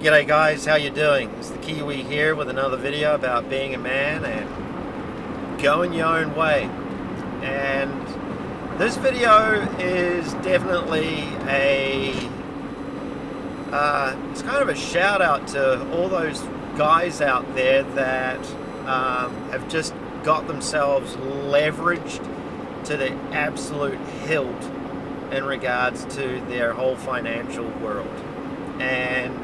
G'day guys, how you doing? It's the Kiwi here with another video about being a man and going your own way. And this video is definitely it's kind of a shout out to all those guys out there that have just got themselves leveraged to the absolute hilt in regards to their whole financial world. And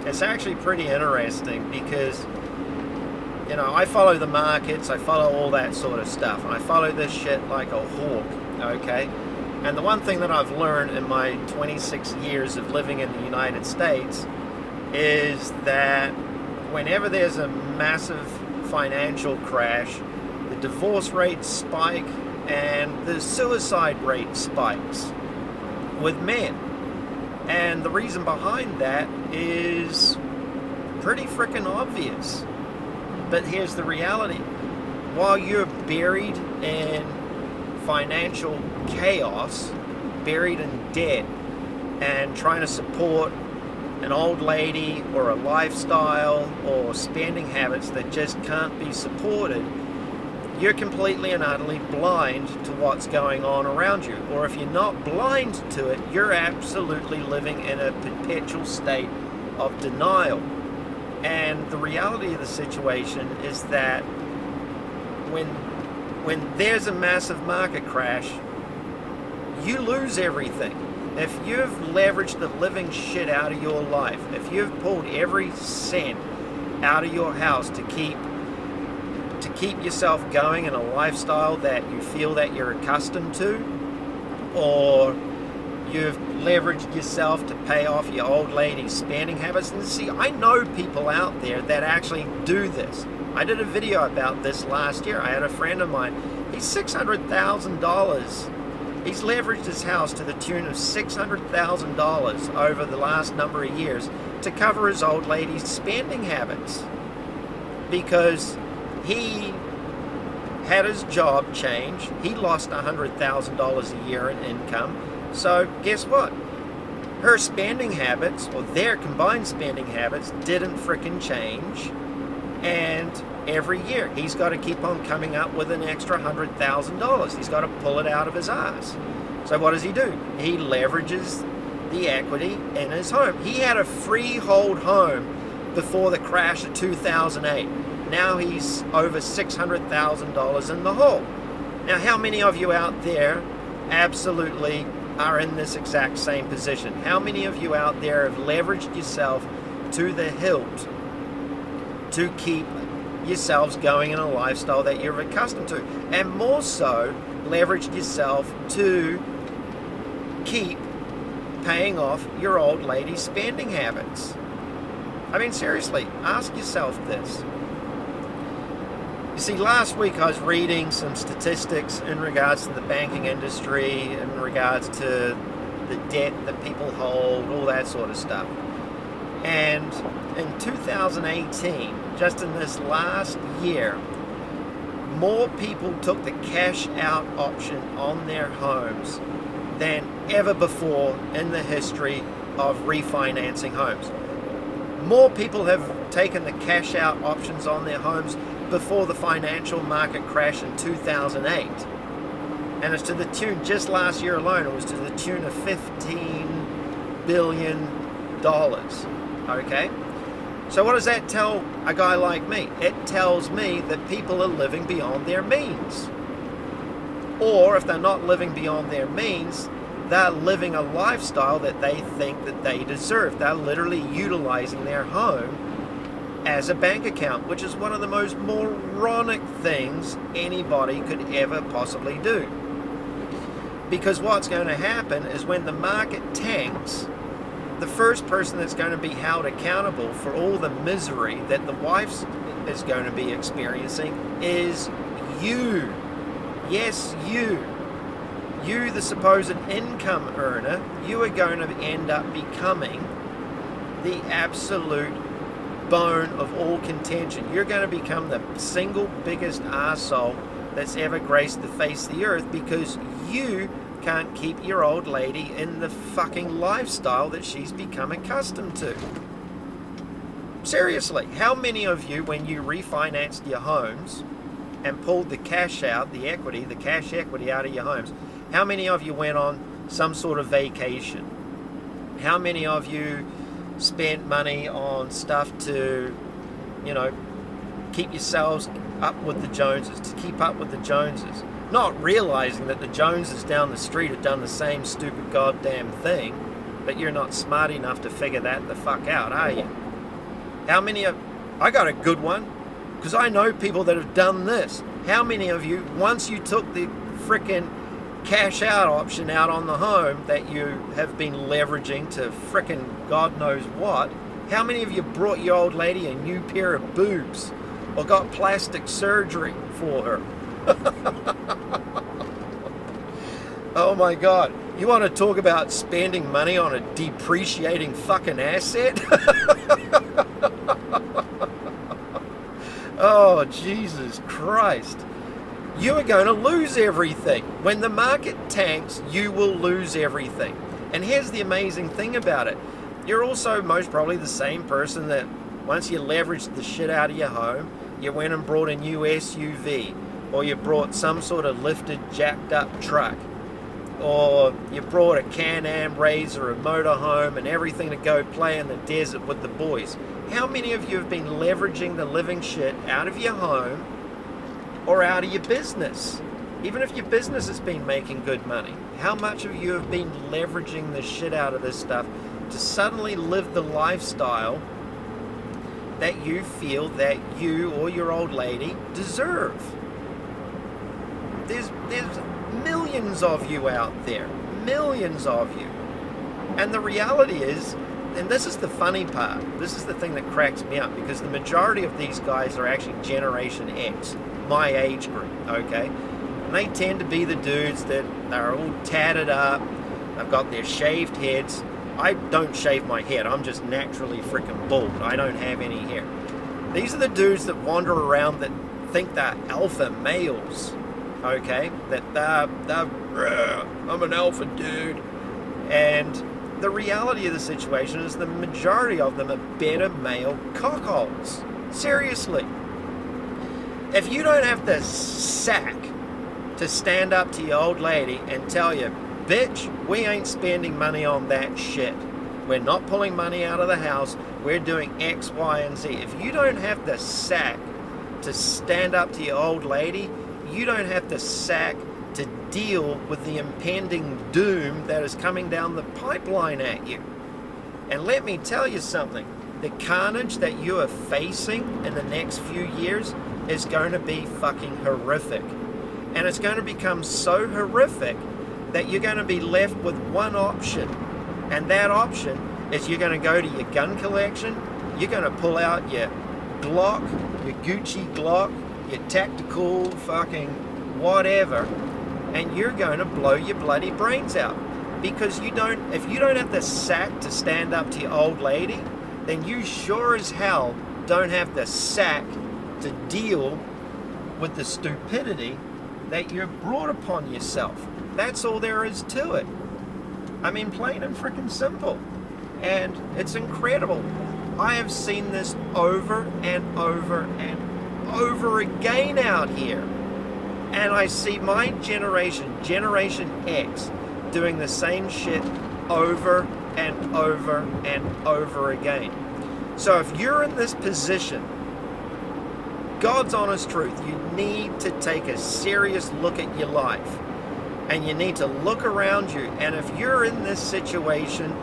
it's actually pretty interesting because, you know, I follow the markets, I follow all that sort of stuff, and I follow this shit like a hawk, okay? And the one thing that I've learned in my 26 years of living in the United States is that whenever there's a massive financial crash, the divorce rates spike and the suicide rate spikes with men. And the reason behind that is pretty freaking obvious. But here's the reality. While you're buried in financial chaos, buried in debt, and trying to support an old lady or a lifestyle or spending habits that just can't be supported, you're completely and utterly blind to what's going on around you. Or if you're not blind to it, you're absolutely living in a perpetual state of denial. And the reality of the situation is that when there's a massive market crash, you lose everything. If you've leveraged the living shit out of your life, if you've pulled every cent out of your house to keep yourself going in a lifestyle that you feel that you're accustomed to, or you've leveraged yourself to pay off your old lady's spending habits. And see, I know people out there that actually do this. I did a video about this last year. I had a friend of mine, he's $600,000. He's leveraged his house to the tune of $600,000 over the last number of years to cover his old lady's spending habits, because he had his job change. He lost $100,000 a year in income. So guess what? Her spending habits, or their combined spending habits, didn't frickin' change. And every year he's got to keep on coming up with an extra $100,000. He's got to pull it out of his ass. So what does he do? He leverages the equity in his home. He had a freehold home before the crash of 2008. Now he's over $600,000 in the hole. Now, how many of you out there absolutely are in this exact same position? How many of you out there have leveraged yourself to the hilt to keep yourselves going in a lifestyle that you're accustomed to? And more so, leveraged yourself to keep paying off your old lady's spending habits? I mean, seriously, ask yourself this. You see, last week I was reading some statistics in regards to the banking industry, in regards to the debt that people hold, all that sort of stuff. And in 2018, just in this last year, more people took the cash out option on their homes than ever before in the history of refinancing homes. More people have taken the cash out options on their homes before the financial market crash in 2008. And it's to the tune, just last year alone, it was to the tune of $15 billion. Okay? So what does that tell a guy like me? It tells me that people are living beyond their means. Or if they're not living beyond their means, they're living a lifestyle that they think that they deserve. They're literally utilizing their home as a bank account, which is one of the most moronic things anybody could ever possibly do. Because what's going to happen is when the market tanks, the first person that's going to be held accountable for all the misery that the wife is going to be experiencing is you. Yes, you. You, the supposed income earner, you are going to end up becoming the absolute bone of all contention. You're going to become the single biggest arsehole that's ever graced the face of the earth, because you can't keep your old lady in the fucking lifestyle that she's become accustomed to. Seriously, how many of you, when you refinanced your homes and pulled the cash out, the equity, the cash equity out of your homes, how many of you went on some sort of vacation? How many of you spent money on stuff to, you know, keep yourselves up with the Joneses, to keep up with the Joneses? Not realizing that the Joneses down the street have done the same stupid goddamn thing, but you're not smart enough to figure that the fuck out, are you? How many of... I got a good one, because I know people that have done this. How many of you, once you took the frickin' cash out option out on the home that you have been leveraging to frickin' God knows what, how many of you brought your old lady a new pair of boobs or got plastic surgery for her? Oh my God. You want to talk about spending money on a depreciating fucking asset? Oh, Jesus Christ. You are going to lose everything. When the market tanks, you will lose everything. And here's the amazing thing about it. You're also most probably the same person that once you leveraged the shit out of your home, you went and brought a new SUV, or you brought some sort of lifted, jacked up truck, or you brought a Can-Am RZR, a motorhome, and everything to go play in the desert with the boys. How many of you have been leveraging the living shit out of your home or out of your business? Even if your business has been making good money, how much of you have been leveraging the shit out of this stuff to suddenly live the lifestyle that you feel that you or your old lady deserve? There's millions of you out there, millions of you. And the reality is, and this is the funny part, this is the thing that cracks me up, because the majority of these guys are actually Generation X, my age group, okay? And they tend to be the dudes that are all tatted up, they've got their shaved heads. I don't shave my head, I'm just naturally freaking bald. I don't have any hair. These are the dudes that wander around that think they're alpha males, okay? That I'm an alpha dude. And the reality of the situation is the majority of them are beta male cockholes. Seriously. If you don't have the sack to stand up to your old lady and tell you, bitch, we ain't spending money on that shit. We're not pulling money out of the house. We're doing X, Y, and Z. If you don't have the sack to stand up to your old lady, you don't have the sack to deal with the impending doom that is coming down the pipeline at you. And let me tell you something. The carnage that you are facing in the next few years is going to be fucking horrific. And it's going to become so horrific that you're going to be left with one option. And that option is you're going to go to your gun collection, you're going to pull out your Glock, your Gucci Glock, your tactical fucking whatever, and you're going to blow your bloody brains out. Because if you don't have the sack to stand up to your old lady, then you sure as hell don't have the sack to deal with the stupidity that you've brought upon yourself. That's all there is to it. I mean, plain and freaking simple. And it's incredible. I have seen this over and over and over again out here. And I see my generation, Generation X, doing the same shit over and over and over again. So if you're in this position, God's honest truth, you need to take a serious look at your life. And you need to look around you. And if you're in this situation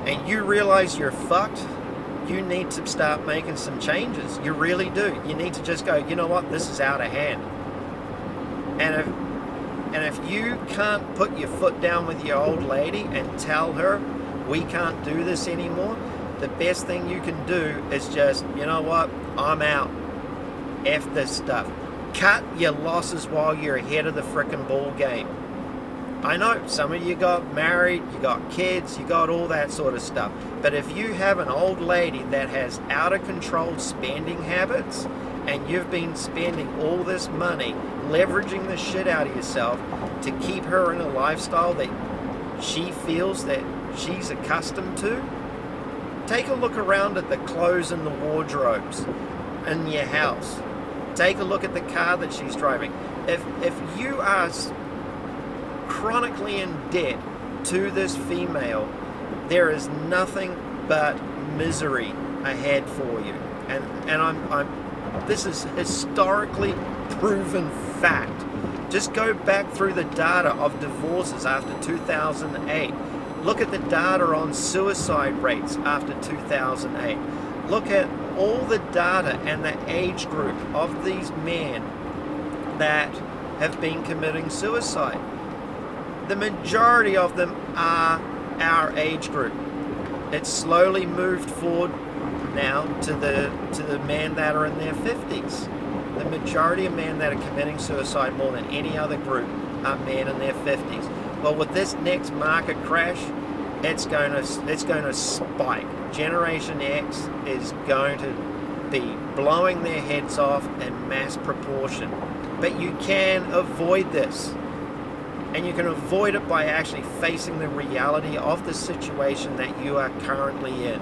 and you realize you're fucked, you need to start making some changes. You really do. You need to just go, you know what, this is out of hand. And if you can't put your foot down with your old lady and tell her, we can't do this anymore, the best thing you can do is just, you know what, I'm out. F this stuff. Cut your losses while you're ahead of the frickin' ball game. I know some of you got married, you got kids, you got all that sort of stuff. But if you have an old lady that has out of control spending habits, and you've been spending all this money, leveraging the shit out of yourself to keep her in a lifestyle that she feels that she's accustomed to, Take a look around at the clothes in the wardrobes in your house. Take a look at the car that she's driving. If you are chronically in debt to this female, there is nothing but misery ahead for you. And this is historically proven fact. Just go back through the data of divorces after 2008. Look at the data on suicide rates after 2008. Look at all the data and the age group of these men that have been committing suicide. The majority of them are our age group. It's slowly moved forward now to the men that are in their 50s. The majority of men that are committing suicide more than any other group are men in their 50s. Well, with this next market crash, it's going to spike. Generation X is going to be blowing their heads off in mass proportion. But you can avoid this. And you can avoid it by actually facing the reality of the situation that you are currently in.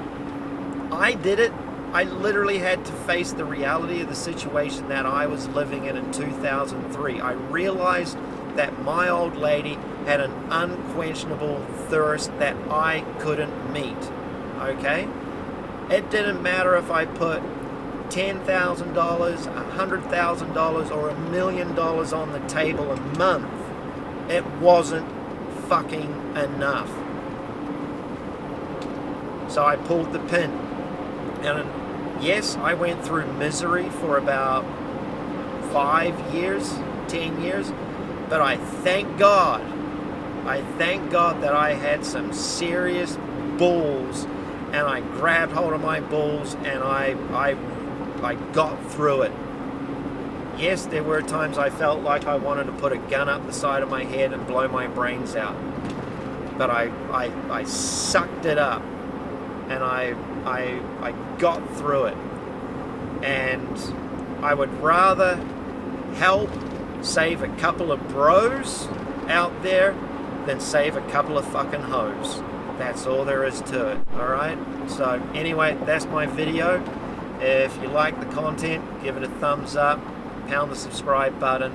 I did it. I literally had to face the reality of the situation that I was living in 2003. I realized that my old lady had an unquenchable thirst that I couldn't meet. Okay? It didn't matter if I put $10,000, $100,000, or $1 million on the table a month. It wasn't fucking enough. So I pulled the pin. And yes, I went through misery for about 5 years, 10 years, but I thank God that I had some serious balls, and I grabbed hold of my balls, and I got through it. Yes, there were times I felt like I wanted to put a gun up the side of my head and blow my brains out, but I sucked it up, and I got through it. And I would rather help save a couple of bros out there than save a couple of fucking hoes. That's all there is to it. Alright? So anyway, that's my video. If you like the content, give it a thumbs up, pound the subscribe button,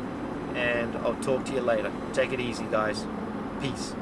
and I'll talk to you later. Take it easy, guys. Peace.